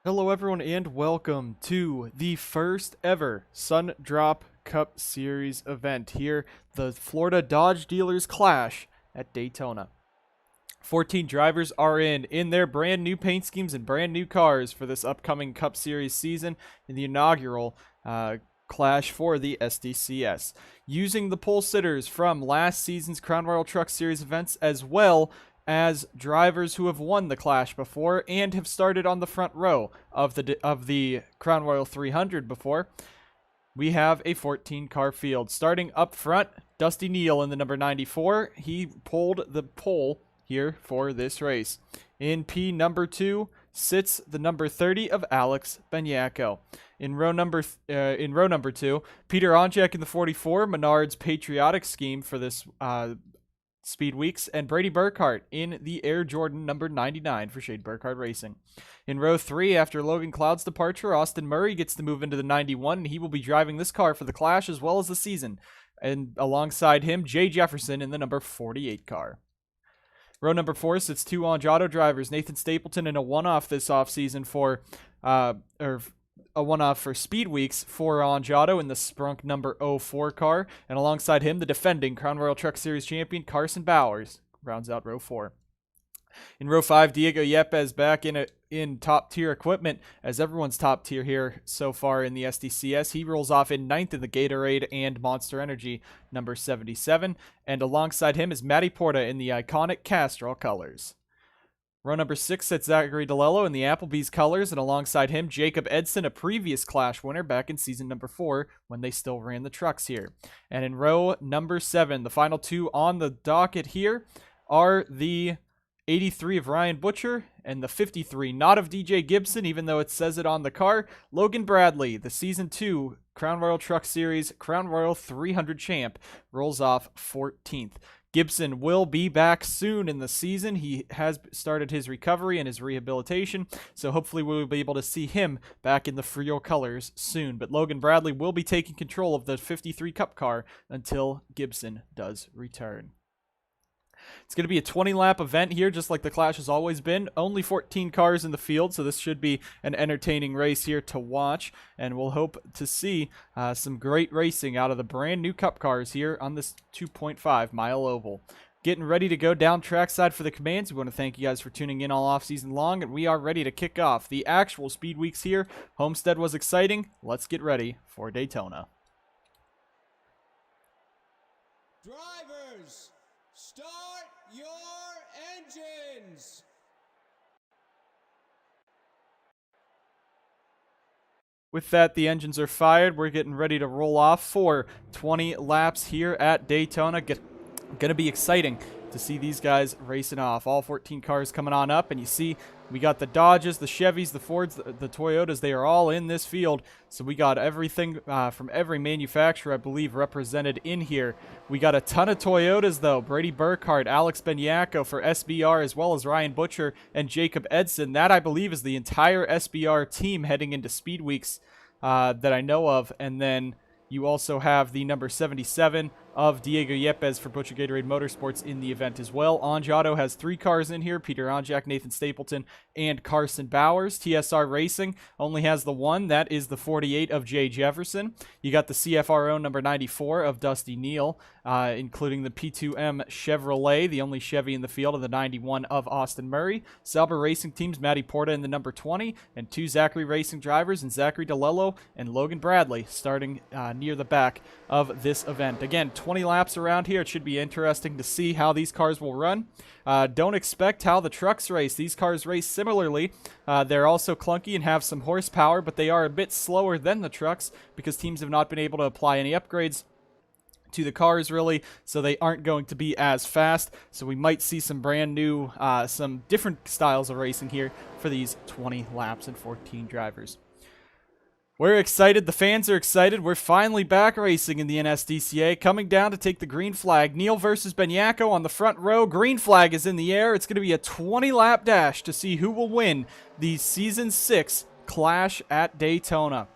Hello everyone and welcome to the first ever Sun Drop Cup Series event here, the Florida Dodge Dealers Clash at Daytona. 14 drivers are in their brand new paint schemes and brand new cars for this upcoming Cup Series season in the inaugural clash for the SDCS. Using the pole sitters from last season's Crown Royal Truck Series events as well as drivers who have won the Clash before and have started on the front row of the Crown Royal 300 before. We have a 14-car field. Starting up front, Dusty Neal in the number 94. He pulled the pole here for this race. In P number 2 sits the number 30 of Alex Benyako. In row number 2, Peter Onjak in the 44, Menard's patriotic scheme for this Speed Weeks, and Brady Burkhart in the Air Jordan number 99 for Shade Burkhart Racing. In row 3, after Logan Cloud's departure, Austin Murray gets to move into the 91, and he will be driving this car for the Clash as well as the season. And alongside him, Jay Jefferson in the number 48 car. Row number 4 sits two Anjado drivers, Nathan Stapleton in a one-off this offseason for a one-off for Speed Weeks for Anjado in the Sprunk number 04 car, and alongside him, the defending Crown Royal Truck Series champion Carson Bowers rounds out row 4. In row 5, Diego Yepes back in top-tier equipment, as everyone's top-tier here so far in the SDCS. He rolls off in 9th in the Gatorade and Monster Energy number 77, and alongside him is Matty Porta in the iconic Castrol colors. Row number 6 sits Zachary DeLello in the Applebee's colors, and alongside him, Jacob Edson, a previous Clash winner back in season number 4 when they still ran the trucks here. And in row number 7, the final two on the docket here are the 83 of Ryan Butcher and the 53, not of DJ Gibson, even though it says it on the car, Logan Bradley, the season 2 Crown Royal Truck Series Crown Royal 300 champ, rolls off 14th. Gibson will be back soon in the season. He has started his recovery and his rehabilitation, so hopefully we'll be able to see him back in the Frio colors soon. But Logan Bradley will be taking control of the 53 Cup car until Gibson does return. It's going to be a 20-lap event here, just like the Clash has always been. Only 14 cars in the field, so this should be an entertaining race here to watch. And we'll hope to see some great racing out of the brand new Cup cars here on this 2.5-mile oval. Getting ready to go down trackside for the commands. We want to thank you guys for tuning in all off-season long, and we are ready to kick off the actual Speed Weeks here. Homestead was exciting. Let's get ready for Daytona. Drivers, start your engines! With that, the engines are fired. We're getting ready to roll off for 20 laps here at Daytona. Gonna be exciting to see these guys racing off. All 14 cars coming on up, and you see we got the Dodges, the Chevys, the Fords, the Toyotas. They are all in this field, so we got everything from every manufacturer, I believe, represented in here. We got a ton of Toyotas, though. Brady Burkhart, Alex Benyako for SBR, as well as Ryan Butcher and Jacob Edson. That, I believe, is the entire SBR team heading into Speed Weeks that I know of. And then you also have the number 77 of Diego Yepes for Butcher Gatorade Motorsports in the event as well. Anjado has 3 cars in here, Peter Onjak, Nathan Stapleton, and Carson Bowers. TSR Racing only has the one. That is the 48 of Jay Jefferson. You got the CFRO number 94 of Dusty Neal, including the P2M Chevrolet, the only Chevy in the field, of the 91 of Austin Murray. Sauber Racing Teams, Matty Porta in the number 20, and 2 Zachary Racing drivers, and Zachary DeLello and Logan Bradley starting near the back of this event. Again, 20 laps around here. It should be interesting to see how these cars will run. Don't expect how the trucks race. These cars race similarly. They're also clunky and have some horsepower, but they are a bit slower than the trucks because teams have not been able to apply any upgrades to the cars really, so they aren't going to be as fast. So we might see some brand new, some different styles of racing here for these 20 laps and 14 drivers. We're excited. The fans are excited. We're finally back racing in the NSDCA. Coming down to take the green flag. Neal versus Benyako on the front row. Green flag is in the air. It's going to be a 20-lap dash to see who will win the Season 6 Clash at Daytona.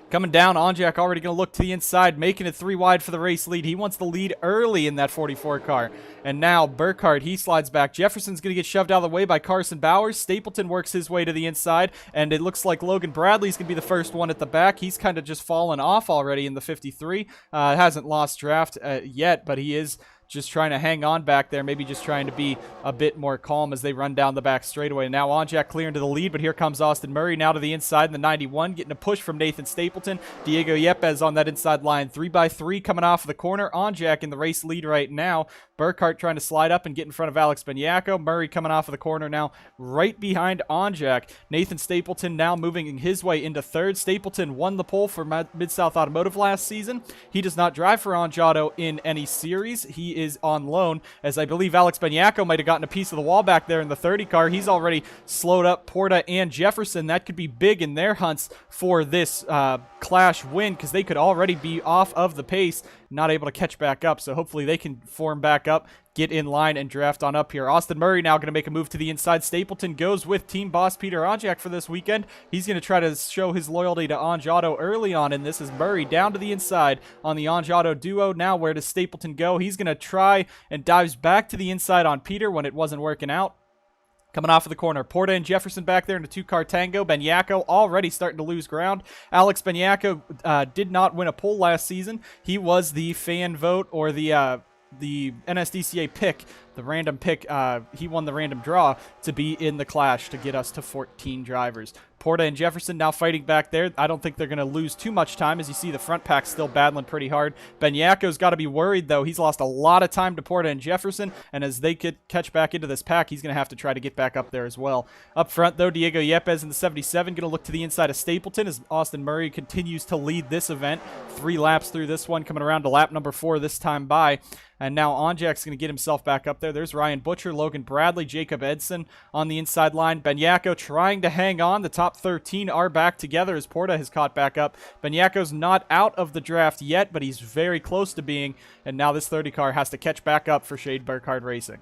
Coming down, Onjak already going to look to the inside, making it 3 wide for the race lead. He wants the lead early in that 44 car. And now Burkhardt, he slides back. Jefferson's going to get shoved out of the way by Carson Bowers. Stapleton works his way to the inside, and it looks like Logan Bradley's going to be the first one at the back. He's kind of just fallen off already in the 53. Hasn't lost draft yet, but he is just trying to hang on back there, maybe just trying to be a bit more calm as they run down the back straightaway. Now Onjak clear into the lead, but here comes Austin Murray now to the inside in the 91, getting a push from Nathan Stapleton. Diego Yepes on that inside line, 3x3 coming off of the corner. Onjak in the race lead right now. Burkhardt trying to slide up and get in front of Alex Benyako. Murray coming off of the corner now right behind Onjak. Nathan Stapleton now moving his way into third. Stapleton won the pole for Mid-South Automotive last season. He does not drive for Onjado in any series. He is on loan, as I believe Alex Benyako might have gotten a piece of the wall back there in the 30 car. He's already slowed up Porta and Jefferson. That could be big in their hunts for this Clash win, because they could already be off of the pace, not able to catch back up. So hopefully they can form back up, get in line, and draft on up here. Austin Murray now going to make a move to the inside. Stapleton goes with team boss Peter Onjak for this weekend. He's going to try to show his loyalty to Onjado early on in this, as Murray down to the inside on the Onjado duo. Now where does Stapleton go? He's going to try and dives back to the inside on Peter when it wasn't working out. Coming off of the corner, Porta and Jefferson back there in a 2-car tango. Benyako already starting to lose ground. Alex Benyako did not win a pole last season. He was the fan vote, or the NSDCA pick, the random pick. He won the random draw to be in the Clash to get us to 14 drivers. Porta and Jefferson now fighting back there. I don't think they're going to lose too much time, as you see the front pack still battling pretty hard. Benyako's got to be worried, though. He's lost a lot of time to Porta and Jefferson, and as they could catch back into this pack, he's going to have to try to get back up there as well. Up front, though, Diego Yepes in the 77 going to look to the inside of Stapleton as Austin Murray continues to lead this event. 3 laps through this one, coming around to lap number 4 this time by. And now Onjak's going to get himself back up there. There's Ryan Butcher, Logan Bradley, Jacob Edson on the inside line. Benyako trying to hang on. The top 13 are back together as Porta has caught back up. Benyako's not out of the draft yet, but he's very close to being. And now this 30 car has to catch back up for Shade Burkhardt Racing.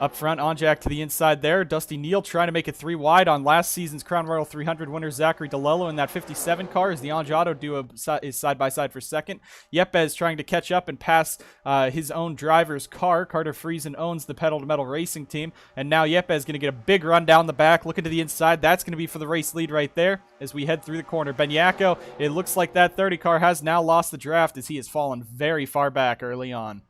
Up front, Onjak to the inside there. Dusty Neal trying to make it 3 wide on last season's Crown Royal 300 winner Zachary DeLello in that 57 car, as the Onjado duo is side-by-side for second. Yepes trying to catch up and pass his own driver's car. Carter Friesen owns the pedal-to-metal racing team, and now Yepes going to get a big run down the back, looking to the inside. That's going to be for the race lead right there as we head through the corner. Benyako, it looks like that 30 car has now lost the draft, as he has fallen very far back early on.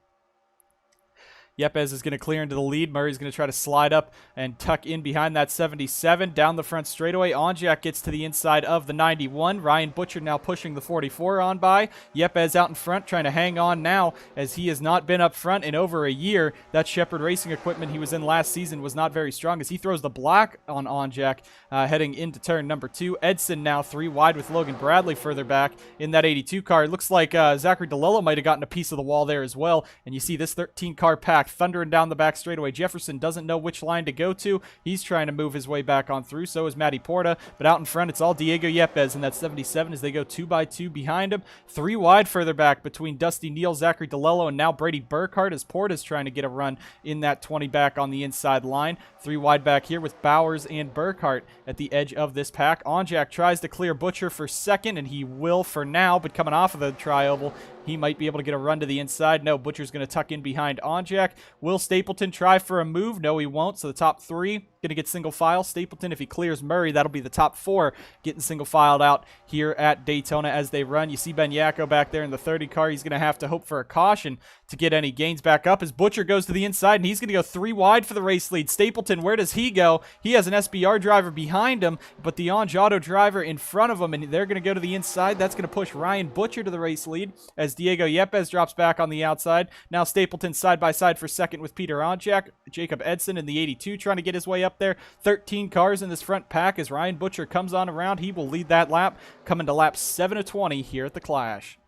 Yepes is going to clear into the lead. Murray's going to try to slide up and tuck in behind that 77. Down the front straightaway, Onjak gets to the inside of the 91. Ryan Butcher now pushing the 44 on by. Yepes out in front trying to hang on now, as he has not been up front in over a year. That Shepherd Racing equipment he was in last season was not very strong, as he throws the block on Onjak heading into turn number 2. Edson now 3 wide with Logan Bradley further back in that 82 car. It looks like Zachary DeLello might have gotten a piece of the wall there as well. And you see this 13 car pack thundering down the back straightaway. Jefferson doesn't know which line to go to. He's trying to move his way back on through. So is Matty Porta. But out in front, it's all Diego Yepes in that 77 as they go 2x2 behind him. 3 wide further back between Dusty Neal, Zachary DeLello, and now Brady Burkhardt, as Porta's trying to get a run in that 20 back on the inside line. 3 wide back here with Bowers and Burkhardt at the edge of this pack. Onjak tries to clear Butcher for second, and he will for now, but coming off of the tri-oval, he might be able to get a run to the inside. No, Butcher's going to tuck in behind Onjak. Will Stapleton try for a move? No, he won't. So the top 3 going to get single file. Stapleton, if he clears Murray, that'll be the top 4 getting single filed out here at Daytona as they run. You see Benyako back there in the 30 car. He's going to have to hope for a caution to get any gains back up as Butcher goes to the inside, and he's going to go 3 wide for the race lead. Stapleton, where does he go? He has an SBR driver behind him, but the Onjado driver in front of him, and they're going to go to the inside. That's going to push Ryan Butcher to the race lead as Diego Yepes drops back on the outside. Now Stapleton side by side for second with Peter Onjak. Jacob Edson in the 82 trying to get his way up there. 13 cars in this front pack as Ryan Butcher comes on around. He will lead that lap, coming to lap 7 of 20 here at the Clash.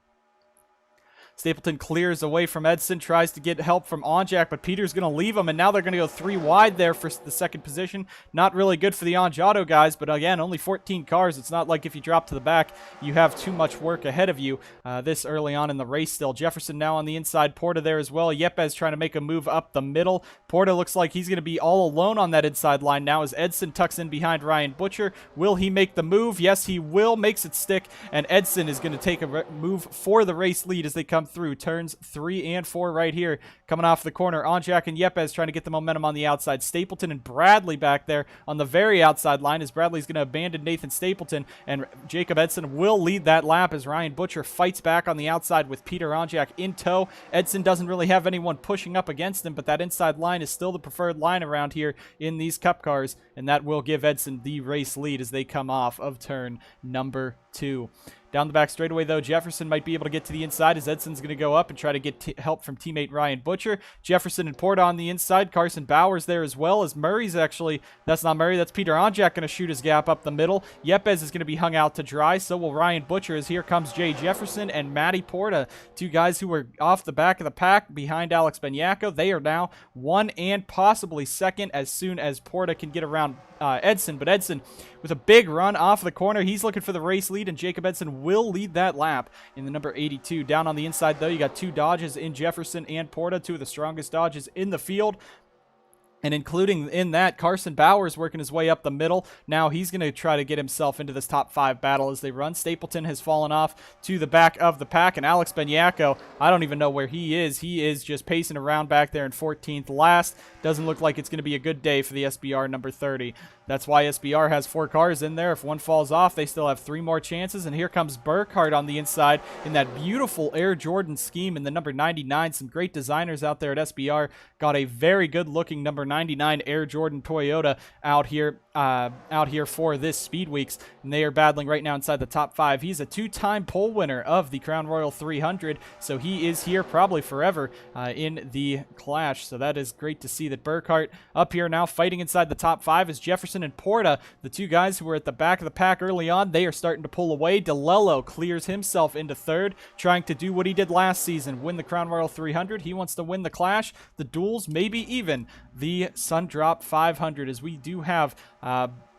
Stapleton clears away from Edson, tries to get help from Onjak, but Peter's going to leave him, and now they're going to go 3 wide there for the second position. Not really good for the Auto guys, but again, only 14 cars. It's not like if you drop to the back, you have too much work ahead of you this early on in the race still. Jefferson now on the inside, Porta there as well. Yepes trying to make a move up the middle. Porta looks like he's going to be all alone on that inside line now as Edson tucks in behind Ryan Butcher. Will he make the move? Yes, he will. Makes it stick, and Edson is going to take a move for the race lead as they come through turns 3 and 4 right here. Coming off the corner, Onjak and Yepes trying to get the momentum on the outside. Stapleton and Bradley back there on the very outside line as Bradley's going to abandon Nathan Stapleton, and Jacob Edson will lead that lap as Ryan Butcher fights back on the outside with Peter Onjak in tow. Edson doesn't really have anyone pushing up against him, but that inside line is still the preferred line around here in these Cup cars, and that will give Edson the race lead as they come off of turn number 2. Down the back straightaway, though, Jefferson might be able to get to the inside as Edson's going to go up and try to get help from teammate Ryan Butcher. Jefferson and Porta on the inside. Carson Bowers there as well as Murray's actually, that's not Murray, that's Peter Onjak going to shoot his gap up the middle. Yepes is going to be hung out to dry, so will Ryan Butcher as here comes Jay Jefferson and Matty Porta, 2 guys who were off the back of the pack behind Alex Benyako. They are now 1 and possibly 2nd as soon as Porta can get around Edson, but Edson with a big run off the corner. He's looking for the race lead, and Jacob Edson will lead that lap in the number 82. Down on the inside, though, you got 2 Dodges in Jefferson and Porta, 2 of the strongest Dodges in the field. And including in that, Carson Bowers working his way up the middle. Now he's going to try to get himself into this top 5 battle as they run. Stapleton has fallen off to the back of the pack. And Alex Benyako, I don't even know where he is. He is just pacing around back there in 14th last. Doesn't look like it's going to be a good day for the SBR number 30. That's why SBR has 4 cars in there. If one falls off, they still have 3 more chances. And here comes Burkhardt on the inside in that beautiful Air Jordan scheme in the number 99. Some great designers out there at SBR. Got a very good-looking number 99 Air Jordan Toyota out here for this Speed Weeks, and they are battling right now inside the top 5. He's a 2-time pole winner of the Crown Royal 300, so he is here probably forever in the clash. So that is great to see that Burkhardt up here now fighting inside the top 5 as Jefferson and Porta, the 2 guys who were at the back of the pack early on, they are starting to pull away. DeLello clears himself into 3rd, trying to do what he did last season, win the Crown Royal 300. He wants to win the clash, the duels, maybe even the Sundrop 500, as we do have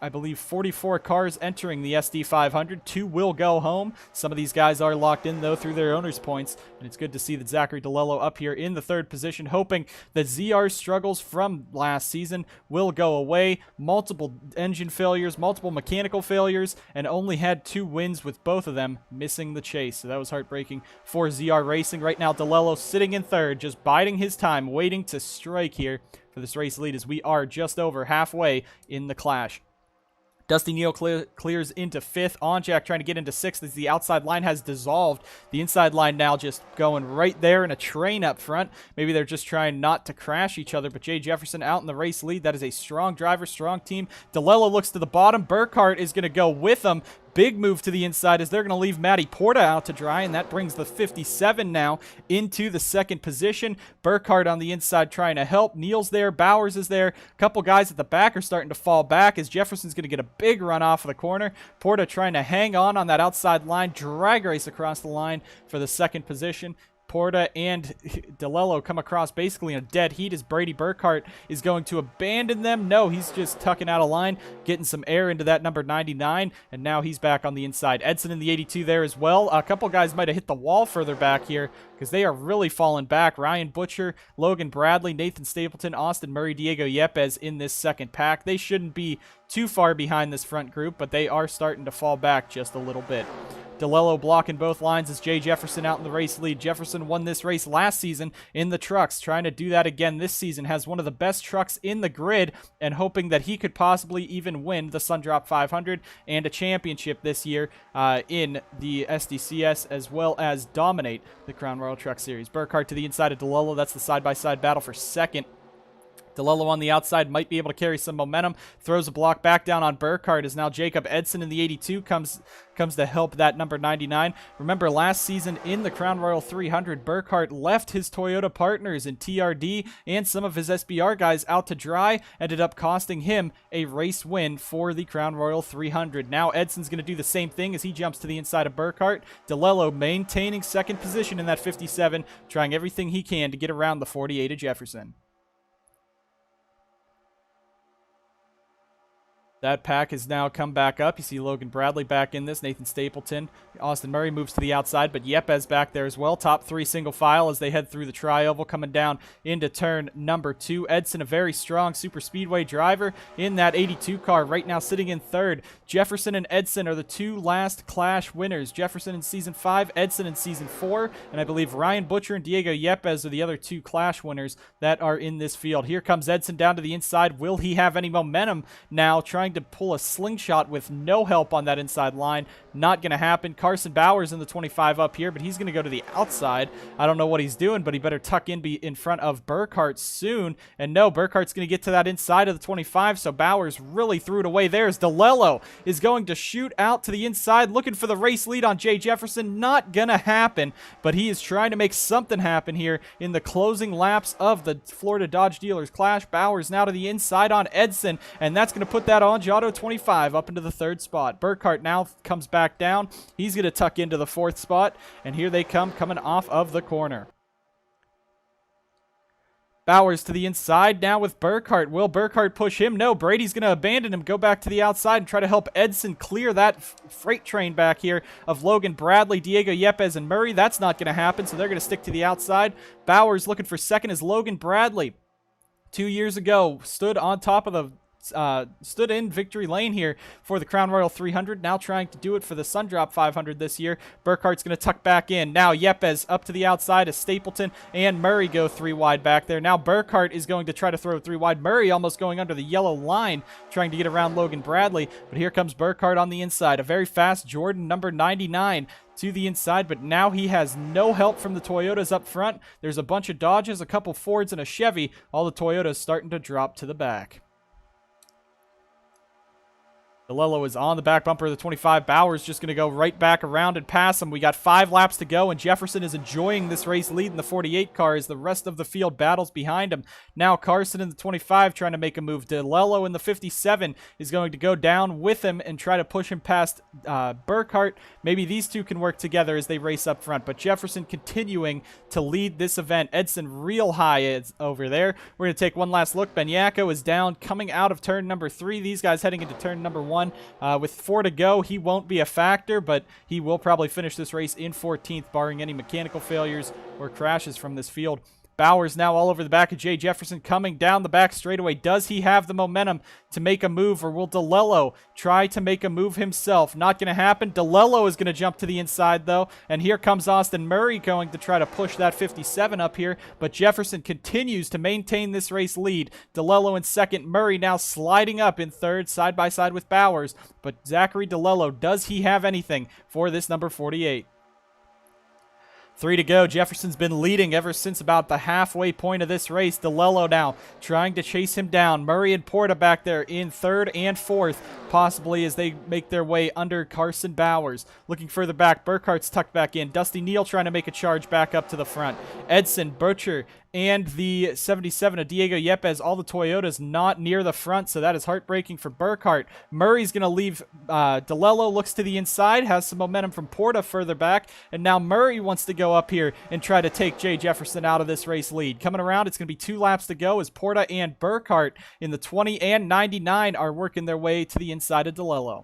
I believe 44 cars entering the SD 500. 2 will go home. Some of these guys are locked in, though, through their owner's points. And it's good to see that Zachary DeLello up here in the 3rd position, hoping that ZR's struggles from last season will go away. Multiple engine failures, multiple mechanical failures, and only had 2 wins with both of them missing the chase. So that was heartbreaking for ZR Racing. Right now, DeLello sitting in 3rd, just biding his time, waiting to strike here for this race lead as we are just over halfway in the clash. Dusty Neal clears into 5th. Onjak trying to get into 6th as the outside line has dissolved. The inside line now just going right there in a train up front. Maybe they're just trying not to crash each other, but Jay Jefferson out in the race lead. That is a strong driver, strong team. DeLello looks to the bottom. Burkhardt is going to go with him. Big move to the inside as they're going to leave Matty Porta out to dry, and that brings the 57 now into the 2nd position. Burkhardt on the inside trying to help. Neal's there. Bowers is there. A couple guys at the back are starting to fall back as Jefferson's going to get a big run off of the corner. Porta trying to hang on that outside line. Drag race across the line for the 2nd position. Porta and DeLello come across basically in a dead heat as Brady Burkhardt is going to abandon them. No, he's just tucking out a line, getting some air into that number 99, and now he's back on the inside. Edson in the 82 there as well. A couple guys might have hit the wall further back here because they are really falling back. Ryan Butcher, Logan Bradley, Nathan Stapleton, Austin Murray, Diego Yepes in this 2nd pack. They shouldn't be too far behind this front group, but they are starting to fall back just a little bit. DeLello blocking both lines as Jay Jefferson out in the race lead. Jefferson won this race last season in the trucks, trying to do that again this season. Has one of the best trucks in the grid and hoping that he could possibly even win the Sundrop 500 and a championship this year in the SDCS, as well as dominate the Crown Royal Truck Series. Burkhardt to the inside of DeLello. That's the side-by-side battle for 2nd. DeLello on the outside might be able to carry some momentum. Throws a block back down on Burkhardt as now Jacob Edson in the 82 comes to help that number 99. Remember, last season in the Crown Royal 300, Burkhardt left his Toyota partners in TRD and some of his SBR guys out to dry. Ended up costing him a race win for the Crown Royal 300. Now Edson's going to do the same thing as he jumps to the inside of Burkhardt. DeLello maintaining second position in that 57, trying everything he can to get around the 48 of Jefferson. That pack has now come back up. You see Logan Bradley back in this, Nathan Stapleton. Austin Murray moves to the outside, but Yepes back there as well. Top three single file as they head through the tri-oval, coming down into turn number 2. Edson, a very strong super speedway driver in that 82 car, right now sitting in third. Jefferson and Edson are the two last Clash winners. Jefferson in Season 5, Edson in Season 4, and I believe Ryan Butcher and Diego Yepes are the other two Clash winners that are in this field. Here comes Edson down to the inside. Will he have any momentum now, trying to pull a slingshot with no help on that inside line? Not going to happen. Carson Bowers in the 25 up here, but he's going to go to the outside. I don't know what he's doing, but he better tuck in, be in front of Burkhardt soon. And no, Burkhardt's going to get to that inside of the 25, so Bowers really threw it away there as DeLello is going to shoot out to the inside, looking for the race lead on Jay Jefferson. Not going to happen, but he is trying to make something happen here in the closing laps of the Florida Dodge Dealers Clash. Bowers now to the inside on Edson, and that's going to put that on Giotto 25 up into the third spot. Burkhardt now comes back down. He's going to tuck into the fourth spot, and here they come, coming off of the corner. Bowers to the inside now with Burkhardt. Will Burkhardt push him? No, Brady's going to abandon him, go back to the outside, and try to help Edson clear that freight train back here of Logan Bradley, Diego Yepes, and Murray. That's not going to happen, so they're going to stick to the outside. Bowers looking for second as Logan Bradley, 2 years ago, stood on top of the stood in victory lane here for the Crown Royal 300, now trying to do it for the Sundrop 500 this year. Burkhardt's going to tuck back in. Now Yepes up to the outside as Stapleton and Murray go 3 wide back there. Now Burkhardt is going to try to throw 3 wide. Murray almost going under the yellow line, trying to get around Logan Bradley, but here comes Burkhardt on the inside. A very fast Jordan, number 99, to the inside, but now he has no help from the Toyotas up front. There's a bunch of Dodges, a couple Fords, and a Chevy. All the Toyotas starting to drop to the back. DeLello is on the back bumper of the 25. Bowers just going to go right back around and pass him. We got 5 laps to go, and Jefferson is enjoying this race lead in the 48 car as the rest of the field battles behind him. Now Carson in the 25 trying to make a move. DeLello in the 57 is going to go down with him and try to push him past Burkhardt. Maybe these two can work together as they race up front, but Jefferson continuing to lead this event. Edson real high is over there. We're going to take one last look. Benyako is down coming out of turn number 3. These guys heading into turn number 1. With 4 to go, he won't be a factor, but he will probably finish this race in 14th, barring any mechanical failures or crashes from this field. Bowers now all over the back of Jay Jefferson, coming down the back straightaway. Does he have the momentum to make a move, or will DeLello try to make a move himself? Not going to happen. DeLello is going to jump to the inside, though, and here comes Austin Murray going to try to push that 57 up here, but Jefferson continues to maintain this race lead. DeLello in second, Murray now sliding up in third, side by side with Bowers, but Zachary DeLello, does he have anything for this number 48? 3 to go. Jefferson's been leading ever since about the halfway point of this race. DeLello now trying to chase him down. Murray and Porta back there in third and fourth, possibly as they make their way under Carson Bowers. Looking further back, Burkhardt's tucked back in. Dusty Neal trying to make a charge back up to the front. Edson, Butcher, and the 77 of Diego Yepes, all the Toyotas not near the front, so that is heartbreaking for Burkhardt. Murray's going to leave. DeLello looks to the inside, has some momentum from Porta further back, and now Murray wants to go up here and try to take Jay Jefferson out of this race lead. Coming around, it's going to be 2 laps to go as Porta and Burkhardt in the 20 and 99 are working their way to the inside of DeLello.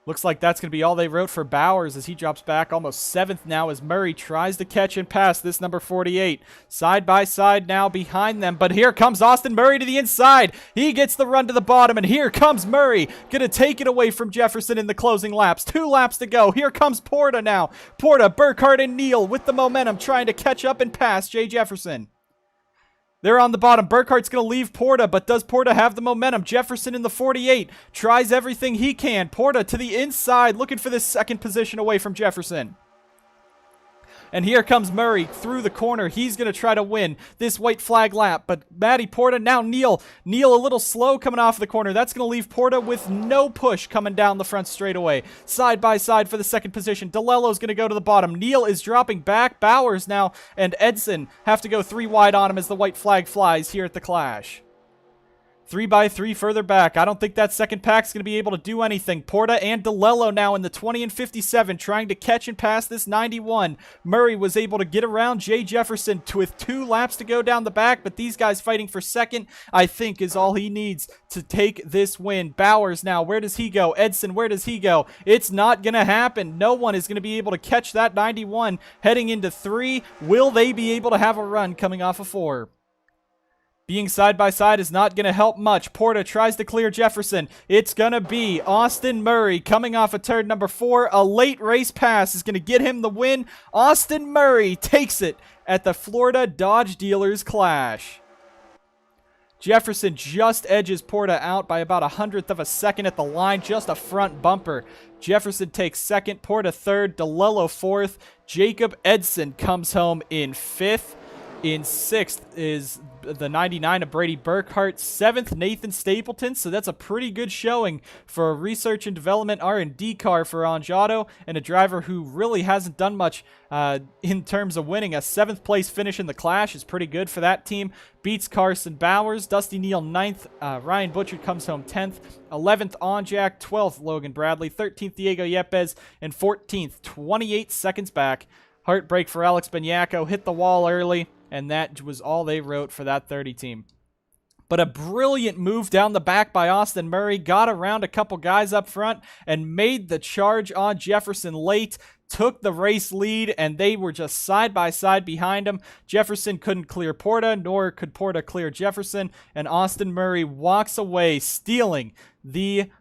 Looks like that's going to be all they wrote for Bowers as he drops back almost 7th now as Murray tries to catch and pass this number 48. Side by side now behind them, but here comes Austin Murray to the inside. He gets the run to the bottom, and here comes Murray. Going to take it away from Jefferson in the closing laps. 2 laps to go. Here comes Porta now. Porta, Burkhardt, and Neal with the momentum trying to catch up and pass Jay Jefferson. They're on the bottom. Burkhardt's going to leave Porta, but does Porta have the momentum? Jefferson in the 48 tries everything he can. Porta to the inside, looking for this second position away from Jefferson. And here comes Murray through the corner. He's going to try to win this white flag lap. But Matty Porta, now Neal. Neal a little slow coming off the corner. That's going to leave Porta with no push coming down the front straightaway. Side by side for the second position. DeLello's going to go to the bottom. Neal is dropping back. Bowers now and Edson have to go 3 wide on him as the white flag flies here at the Clash. 3 by 3 further back. I don't think that second pack's going to be able to do anything. Porta and DeLello now in the 20 and 57 trying to catch and pass this 91. Murray was able to get around Jay Jefferson with 2 laps to go down the back, but these guys fighting for second, I think, is all he needs to take this win. Bowers now, where does he go? Edson, where does he go? It's not going to happen. No one is going to be able to catch that 91 heading into 3. Will they be able to have a run coming off of 4? Being side by side is not going to help much. Porta tries to clear Jefferson. It's going to be Austin Murray coming off of turn number 4. A late race pass is going to get him the win. Austin Murray takes it at the Florida Dodge Dealers Clash. Jefferson just edges Porta out by about 100th of a second at the line, just a front bumper. Jefferson takes second, Porta third, DeLello fourth. Jacob Edson comes home in 5th. In 6th is the 99 of Brady Burkhart. 7th, Nathan Stapleton. So that's a pretty good showing for a research and development R&D car for Anjato, and a driver who really hasn't done much in terms of winning. A 7th place finish in the Clash is pretty good for that team. Beats Carson Bowers. Dusty Neal 9th. Ryan Butcher comes home 10th. 11th, Onjack. 12th, Logan Bradley. 13th, Diego Yepes. And 14th, 28 seconds back. Heartbreak for Alex Benyako. Hit the wall early. And that was all they wrote for that 30 team. But a brilliant move down the back by Austin Murray. Got around a couple guys up front and made the charge on Jefferson late. Took the race lead, and they were just side by side behind him. Jefferson couldn't clear Porta, nor could Porta clear Jefferson. And Austin Murray walks away, stealing the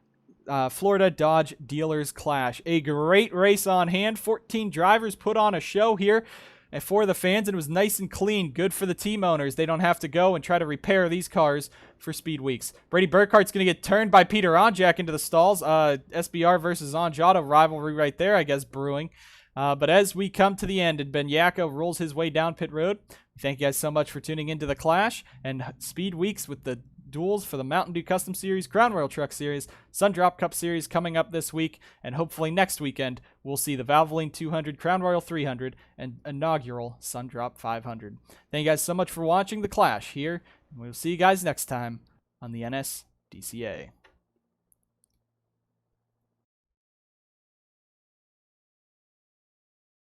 Florida Dodge Dealers Clash. A great race on hand. 14 drivers put on a show here. And for the fans, and it was nice and clean. Good for the team owners. They don't have to go and try to repair these cars for Speed Weeks. Brady Burkhart's going to get turned by Peter Onjack into the stalls. SBR versus Anjato rivalry right there, I guess, brewing. But as we come to the end and Benyako rolls his way down pit road, thank you guys so much for tuning into the Clash and Speed Weeks with the duels for the Mountain Dew Custom Series, Crown Royal Truck Series, Sun Drop Cup Series coming up this week, and hopefully next weekend we'll see the Valvoline 200, Crown Royal 300, and inaugural Sun Drop 500. Thank you guys so much for watching the Clash here, and we'll see you guys next time on the NSDCA.